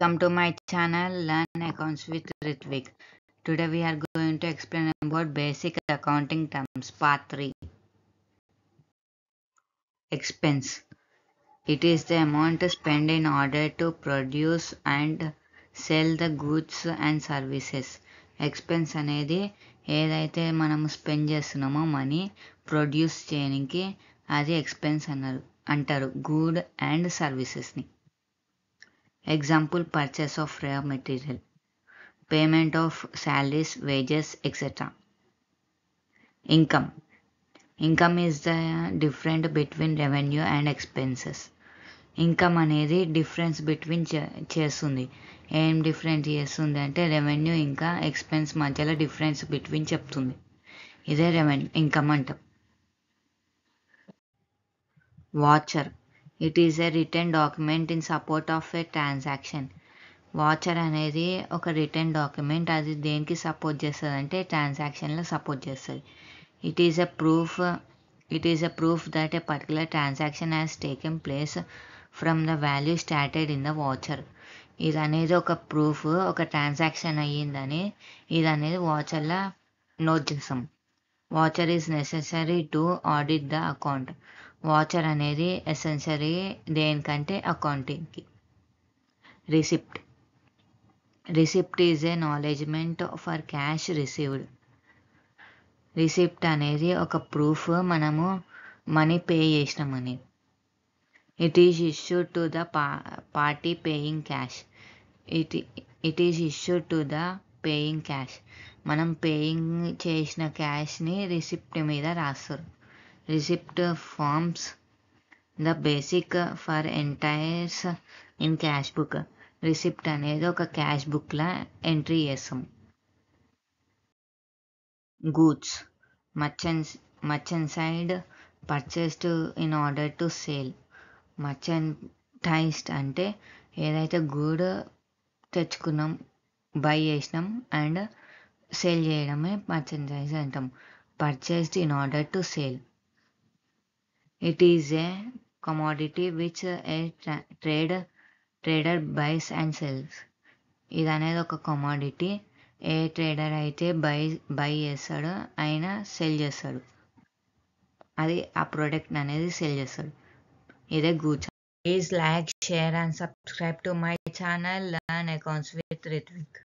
Come to my channel Learn Accounts with Ritvik. Today we are going to explain about basic accounting terms. Part 3. Expense. It is the amount spent in order to produce and sell the goods and services. Expense అనేది ఏదైతే మనం spend చేస్తున్నామో money produce చేయడానికి అది expense అంటారు good and సర్వీసెస్ని. Example purchase of rare material, payment of salaries, wages, etc. Income. Income is the difference between revenue and expenses. Income అనేది difference between చేస్తుంది. ఏం డిఫరెన్స్ చేస్తుంది అంటే రెవెన్యూ ఇంకా ఎక్స్పెన్స్ మధ్యలో డిఫరెన్స్ బిట్వీన్ చెప్తుంది. ఇదే ఇన్కమ్ అంటాం. Voucher. It is a return document in support of a transaction. Voucher అనేది ఒక రిటర్న్ డాక్యుమెంట్. అది దేనికి సపోర్ట్ చేస్తుంది అంటే ట్రాన్సాక్షన్లో సపోర్ట్ చేస్తుంది. It is a proof that a particular transaction has taken place from the value started in the voucher. ఇది అనేది ఒక ప్రూఫ్, ఒక ట్రాన్సాక్షన్ అయ్యిందని ఇది అనేది వాచర్లో నోట్ చేస్తాం. Voucher is necessary to audit the account. Voucher అనేది ఎసెన్షరీ దేనికంటే అకౌంటింగ్కి. Receipt. Receipt is a acknowledgement for cash received. Receipt అనేది ఒక ప్రూఫ్ మనము మనీ పే చేసినామని. It is issued to the party paying cash. It is issued to the paying cash. మనం paying చేసిన క్యాష్ని రిసిప్ట్ మీద రాస్తారు. Receipt forms the basic for entries in cash book. Receipt అనేది ఒక క్యాష్ బుక్లో ఎంట్రీ చేస్తాం. Goods. Merchandised purchased in order to sale. Merchandised అంటే ఏదైతే గూడ్ తెచ్చుకున్నాం, బై చేసినాం అండ్ సేల్ చేయడమే మర్చెంటైజ్ అంటాం. Purchased in order to sale. It is a commodity which a trader buys and sells. ఇది అనేది ఒక కమోడిటీ. ఏ ట్రేడర్ అయితే బై చేస్తాడో ఆయన సెల్ చేస్తాడు, అది ఆ ప్రోడక్ట్ అనేది సెల్ చేస్తాడు. ఇదే goods. Please like, share and subscribe to my channel learn accounts with Ritwik.